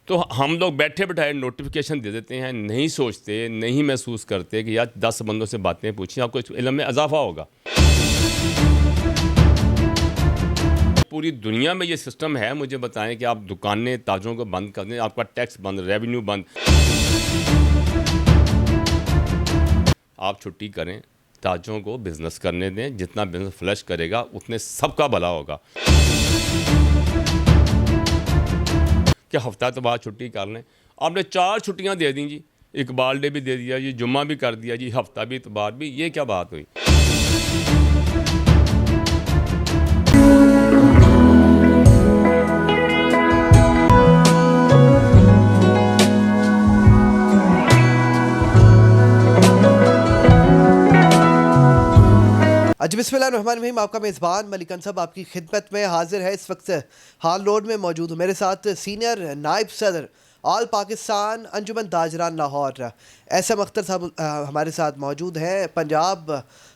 تو ہم لوگ بیٹھے بٹھائے نوٹیفیکیشن دے دیتے ہیں، نہیں سوچتے، نہیں محسوس کرتے کہ یار 10 بندوں سے باتیں پوچھیں، آپ کو علم میں اضافہ ہوگا۔ پوری دنیا میں یہ سسٹم ہے، مجھے بتائیں کہ آپ دکانیں تاجروں کو بند کر دیں، آپ کا ٹیکس بند، ریونیو بند، آپ چھٹی کریں، تاجروں کو بزنس کرنے دیں، جتنا بزنس فلش کرے گا اتنے سب کا بھلا ہوگا۔ کہ ہفتہ تو بعد چھٹی کر لیں، آپ نے 4 چھٹیاں دے دیں جی، اقبال ڈے بھی دے دیا جی، جمعہ بھی کر دیا جی، ہفتہ بھی اتوار بھی، یہ کیا بات ہوئی؟ بسم اللہ الرحمن الرحیم۔ آپ کا میزبان ملک انصب آپ کی خدمت میں حاضر ہے۔ اس وقت ہال روڈ میں موجود ہوں، میرے ساتھ سینئر نائب صدر آل پاکستان انجمن تاجران لاہور احسم اختر صاحب ہمارے ساتھ موجود ہیں۔ پنجاب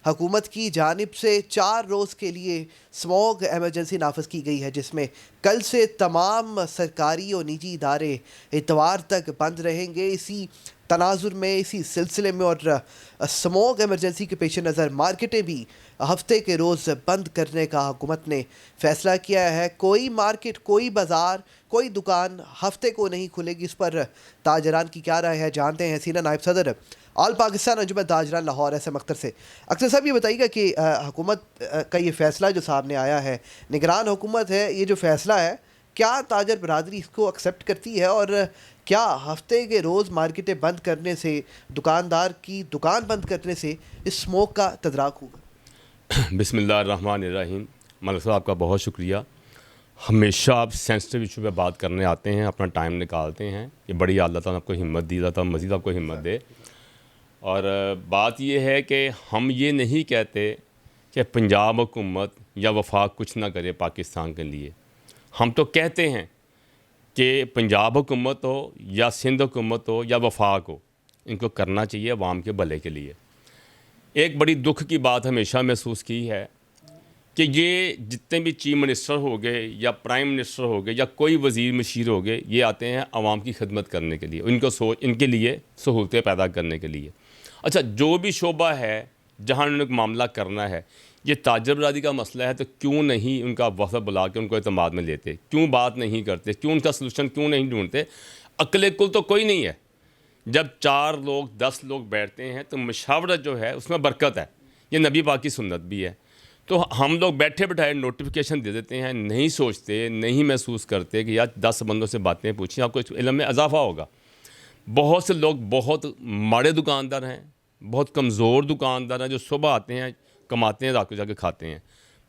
حکومت کی جانب سے 4 روز کے لیے اسموگ ایمرجنسی نافذ کی گئی ہے، جس میں کل سے تمام سرکاری اور نجی ادارے اتوار تک بند رہیں گے۔ اسی تناظر میں، اسی سلسلے میں اور اسموگ ایمرجنسی کے پیش نظر مارکیٹیں بھی ہفتے کے روز بند کرنے کا حکومت نے فیصلہ کیا ہے۔ کوئی مارکیٹ، کوئی بازار، کوئی دکان ہفتے کو نہیں کھلے گی۔ اس پر تاجران کی کیا رائے ہے، جانتے ہیں سینئر نائب صدر آل پاکستان انجمن تاجران لاہور احسم اختر سے۔ اختر صاحب یہ بتائیے گا کہ حکومت کا یہ فیصلہ جو سامنے آیا ہے، نگران حکومت ہے، یہ جو فیصلہ ہے کیا تاجر برادری اس کو ایکسیپٹ کرتی ہے، اور کیا ہفتے کے روز مارکیٹیں بند کرنے سے، دکاندار کی دکان بند کرنے سے اس اسموگ کا تدارک ہوگا؟ بسم اللہ الرحمن الرحیم۔ ملک صاحب آپ کا بہت شکریہ، ہمیشہ آپ سینسٹیو ایشو پہ بات کرنے آتے ہیں، اپنا ٹائم نکالتے ہیں، یہ بڑی اللہ تعالیٰ آپ کو ہمت دی، اللہ تعالیٰ مزید آپ کو ہمت دے۔ اور بات یہ ہے کہ ہم یہ نہیں کہتے کہ پنجاب حکومت یا وفاق کچھ نہ کرے پاکستان کے لیے، ہم تو کہتے ہیں کہ پنجاب حکومت ہو یا سندھ حکومت ہو یا وفاق ہو، ان کو کرنا چاہیے عوام کے بھلے کے لیے۔ ایک بڑی دکھ کی بات ہمیشہ محسوس کی ہے کہ یہ جتنے بھی چیف منسٹر ہو گئے یا پرائم منسٹر ہو گئے یا کوئی وزیر مشیر ہو گئے، یہ آتے ہیں عوام کی خدمت کرنے کے لیے، ان کے لیے سہولتیں پیدا کرنے کے لیے۔ اچھا، جو بھی شعبہ ہے جہاں انہوں نے معاملہ کرنا ہے، یہ تاجر برادری کا مسئلہ ہے، تو کیوں نہیں ان کا وفد بلا کے ان کو اعتماد میں لیتے؟ کیوں بات نہیں کرتے؟ کیوں ان کا سلوشن کیوں نہیں ڈھونڈتے؟ عقل کل تو کوئی نہیں ہے۔ جب 4 لوگ 10 لوگ بیٹھتے ہیں تو مشاورت جو ہے اس میں برکت ہے، یہ نبی پاک کی سنت بھی ہے۔ تو ہم لوگ بیٹھے بٹھائے نوٹیفیکیشن دے دیتے ہیں، نہیں سوچتے، نہیں محسوس کرتے کہ یار 10 بندوں سے باتیں پوچھیں، آپ کو علم میں اضافہ ہوگا۔ بہت سے لوگ بہت ماڑے دکاندار ہیں، بہت کمزور دکاندار ہیں، جو صبح آتے ہیں، کماتے ہیں، رات کو جا کے کھاتے ہیں۔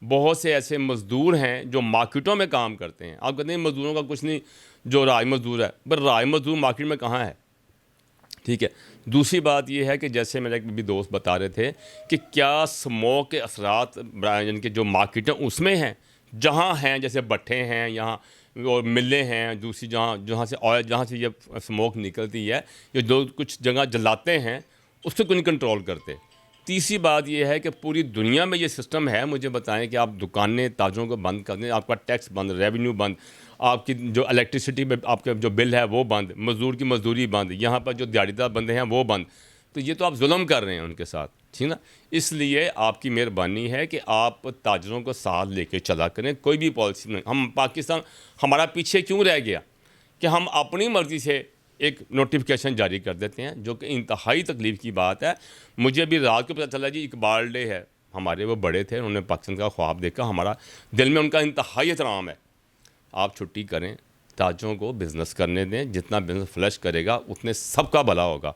بہت سے ایسے مزدور ہیں جو مارکیٹوں میں کام کرتے ہیں۔ آپ کہتے ہیں مزدوروں کا کچھ نہیں، جو راج مزدور ہے، پر راج مزدور مارکیٹ میں کہاں ہے؟ ٹھیک ہے۔ دوسری بات یہ ہے کہ جیسے میرے ایک بھی دوست بتا رہے تھے کہ کیا اسموگ کے اثرات یعنی کہ جو مارکیٹیں اس میں ہیں، جہاں ہیں، جیسے بٹھے ہیں یہاں اور ملیں ہیں، دوسری جہاں سے آئل، جہاں سے یہ اسموگ نکلتی ہے، یا جو کچھ جگہ جلاتے ہیں، اس کو نہیں کنٹرول کرتے۔ تیسری بات یہ ہے کہ پوری دنیا میں یہ سسٹم ہے، مجھے بتائیں کہ آپ دکانیں تاجروں کو بند کر دیں، آپ کا ٹیکس بند، ریونیو بند، آپ کی جو الیکٹریسٹی میں آپ کا جو بل ہے وہ بند، مزدور کی مزدوری بند، یہاں پر جو دیہڑی دار بندے ہیں وہ بند۔ تو یہ تو آپ ظلم کر رہے ہیں ان کے ساتھ، ٹھیک نا؟ اس لیے آپ کی مہربانی ہے کہ آپ تاجروں کو ساتھ لے کے چلا کریں، کوئی بھی پالیسی نہیں۔ ہم پاکستان ہمارا پیچھے کیوں رہ گیا کہ ہم اپنی مرضی سے ایک نوٹیفیکیشن جاری کر دیتے ہیں، جو کہ انتہائی تکلیف کی بات ہے۔ مجھے بھی رات کو پتہ چلا جی اقبال ڈے ہے، ہمارے وہ بڑے تھے، انہوں نے پاکستان کا خواب دیکھا، ہمارا دل میں ان کا انتہائی احترام ہے۔ آپ چھٹی کریں، تاجروں کو بزنس کرنے دیں، جتنا بزنس فلش کرے گا اتنے سب کا بھلا ہوگا۔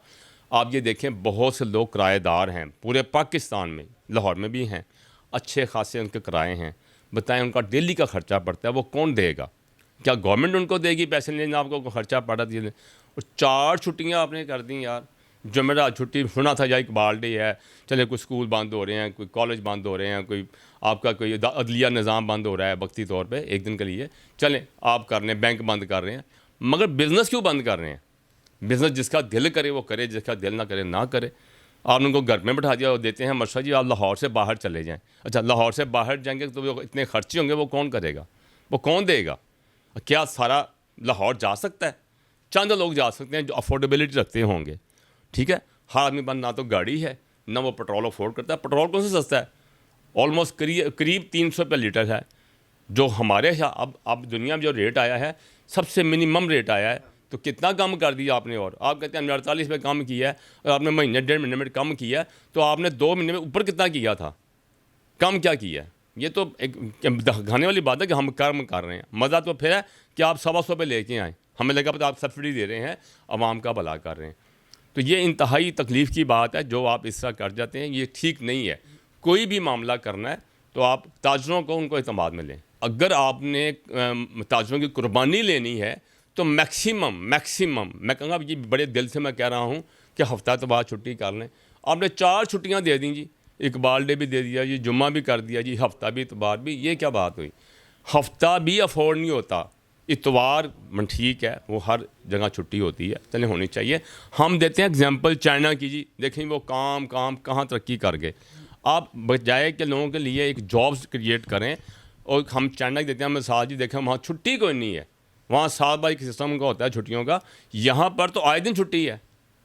آپ یہ دیکھیں بہت سے لوگ کرایہ دار ہیں پورے پاکستان میں، لاہور میں بھی ہیں، اچھے خاصے ان کے کرائے ہیں، بتائیں ان کا ڈیلی کا خرچہ پڑتا ہے، وہ کون دے گا؟ کیا گورنمنٹ ان کو دے گی پیسے لینا؟ آپ کو خرچہ پڑا دیا، اور 4 چھٹیاں آپ نے کر دیں یار۔ جمعرات چھٹی سنا تھا یا اقبال ڈے ہے، چلے کوئی اسکول بند ہو رہے ہیں، کوئی کالج بند ہو رہے ہیں، کوئی آپ کا کوئی عدلیہ نظام بند ہو رہا ہے وقتی طور پہ ایک دن کے لیے، چلیں آپ کر لیں، بینک بند کر رہے ہیں، مگر بزنس کیوں بند کر رہے ہیں؟ بزنس جس کا دل کرے وہ کرے، جس کا دل نہ کرے نہ کرے۔ آپ ان کو گھر میں بٹھا دیا اور دیتے ہیں مشورہ جی آپ لاہور سے باہر چلے جائیں۔ اچھا، لاہور سے باہر جائیں گے تو وہ اتنے خرچے ہوں گے، وہ کون کرے گا؟ وہ کون دے گا؟ کیا سارا لاہور جا سکتا ہے؟ چند لوگ جا سکتے ہیں جو افورڈیبلٹی رکھتے ہوں گے. ٹھیک ہے, ہر آدمی پاس نہ تو گاڑی ہے نہ وہ پیٹرول افورڈ کرتا ہے. پیٹرول کون سے سستا ہے؟ آلموسٹ قریب 300 روپے لیٹر ہے. جو ہمارے یہاں اب دنیا میں جو ریٹ آیا ہے سب سے منیمم ریٹ آیا ہے, تو کتنا کم کر دیا آپ نے. اور آپ کہتے ہیں 48 پہ کم کیا ہے, اور آپ نے مہینے 1.5 مہینے میں کم کیا ہے, تو آپ نے 2 مہینے میں اوپر کتنا کیا تھا, کم کیا کیا ہے. یہ تو ایک دکھانے والی بات ہے کہ ہم کم کر رہے ہیں. مزہ تو پھر ہے کہ آپ 125 پہ لے کے آئیں, ہمیں لگا پتہ آپ سبسڈی دے رہے ہیں, عوام کا بھلا کر رہے ہیں. تو یہ انتہائی تکلیف کی بات ہے جو آپ اس طرح کر جاتے ہیں, یہ ٹھیک نہیں ہے. کوئی بھی معاملہ کرنا ہے تو آپ تاجروں کو ان کو اعتماد میں لیں. اگر آپ نے تاجروں کی قربانی لینی ہے تو میکسیمم میں کہوں گا, یہ بڑے دل سے میں کہہ رہا ہوں کہ ہفتہ اتوار چھٹی کر لیں. آپ نے 4 چھٹیاں دے دیں جی, اقبال ڈے بھی دے دیا جی, جمعہ بھی کر دیا جی, ہفتہ بھی اتوار بھی. یہ کیا بات ہوئی؟ ہفتہ بھی افورڈ نہیں ہوتا, اتوار ٹھیک ہے وہ ہر جگہ چھٹی ہوتی ہے, چلیں ہونی چاہیے. ہم دیتے ہیں اگزامپل چائنا کی جی, دیکھیں وہ کام کہاں ترقی کر گئے. آپ بجائے کہ لوگوں کے لیے ایک جابس کریٹ کریں, اور ہم چائنا کی دیتے ہیں مثال جی, دیکھیں وہاں چھٹی کوئی نہیں ہے, وہاں سال بعد ایک سسٹم کا ہوتا ہے چھٹیوں کا. یہاں پر تو آئے دن چھٹی ہے.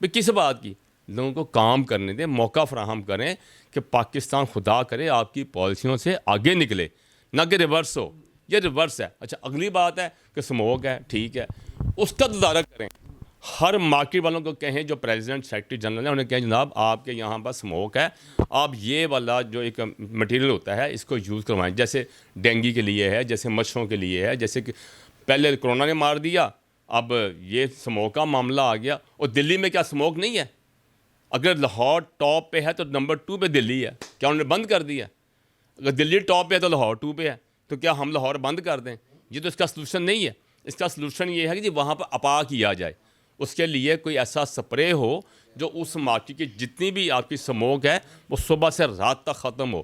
بھئی کس بات کی؟ لوگوں کو کام کرنے دیں, موقع فراہم کریں کہ پاکستان خدا کرے آپ کی پالیسیوں سے آگے نکلے, نہ کہ ریورس ہو. یہ ریورس ہے. اچھا اگلی بات ہے کہ سموک ہے, ٹھیک ہے, اس کا تدارک کریں. ہر مارکیٹ والوں کو کہیں, جو پریزیڈنٹ سیکرٹری جنرل ہیں انہیں کہیں جناب آپ کے یہاں پر سموک ہے, آپ یہ والا جو ایک مٹیریل ہوتا ہے اس کو یوز کروائیں. جیسے ڈینگی کے لیے ہے, جیسے مچھروں کے لیے ہے, جیسے کہ پہلے کرونا نے مار دیا, اب یہ سموک کا معاملہ آ گیا. اور دلی میں کیا سموک نہیں ہے؟ اگر لاہور ٹاپ پہ ہے تو نمبر 2 پہ دلی ہے. کیا انہوں نے بند کر دیا؟ اگر دلی ٹاپ پہ ہے تو لاہور 2 پہ ہے, تو کیا ہم لاہور بند کر دیں؟ یہ تو اس کا سلوشن نہیں ہے. اس کا سلوشن یہ ہے کہ جی وہاں پر اپا کیا جائے. اس کے لیے کوئی ایسا سپرے ہو جو اس مارکیٹ کی جتنی بھی آپ کی سموک ہے وہ صبح سے رات تک ختم ہو.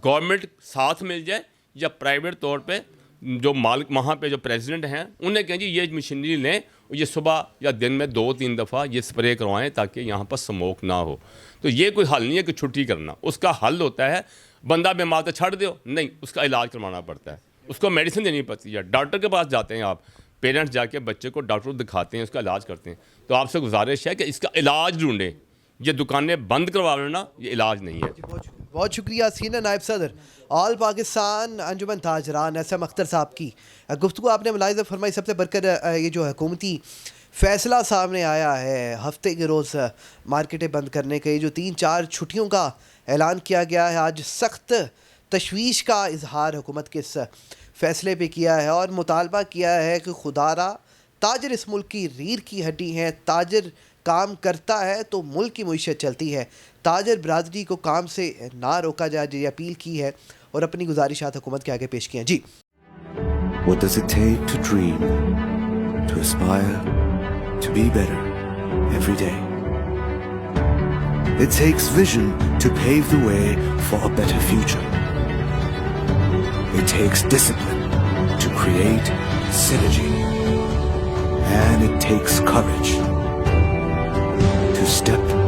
گورنمنٹ ساتھ مل جائے, یا پرائیویٹ طور پہ جو مالک وہاں پہ جو پریزیڈنٹ ہیں انہیں کہیں جی یہ مشینری لیں, یہ صبح یا دن میں 2-3 دفعہ یہ سپرے کروائیں تاکہ یہاں پر سموک نہ ہو. تو یہ کوئی حل نہیں ہے کہ چھٹی کرنا. اس کا حل ہوتا ہے بندہ بیمار تو چھڑ دیو, نہیں, اس کا علاج کروانا پڑتا ہے, اس کو میڈیسن دینی پڑتی ہے. ڈاکٹر کے پاس جاتے ہیں آپ, پیرنٹس جا کے بچے کو ڈاکٹر دکھاتے ہیں, اس کا علاج کرتے ہیں. تو آپ سے گزارش ہے کہ اس کا علاج ڈھونڈیں. یہ دکانیں بند کروا لینا یہ علاج نہیں ہے. بہت شکریہ سینئر نائب صدر آل پاکستان انجمن تاجران SM اختر صاحب کی گفتگو. آپ نے ملاحظہ فرمائی. سب سے بڑھ کر یہ جو حکومتی فیصلہ سامنے آیا ہے ہفتے کے روز مارکیٹیں بند کرنے کا, یہ جو 3-4 چھٹیوں کا اعلان کیا گیا ہے, آج سخت تشویش کا اظہار حکومت کے اس فیصلے پہ کیا ہے, اور مطالبہ کیا ہے کہ خدا را تاجر اس ملک کی ریڑھ کی ہڈی ہیں. تاجر کام کرتا ہے تو ملک کی معیشت چلتی ہے. تاجر برادری کو کام سے نہ روکا جائے, یہ اپیل کی ہے اور اپنی گزارشات حکومت کے آگے پیش کی ہیں. جی, What does it take to dream, to aspire, to be better every day? It takes vision to pave the way for a better future. It takes discipline to create synergy. And it takes courage to step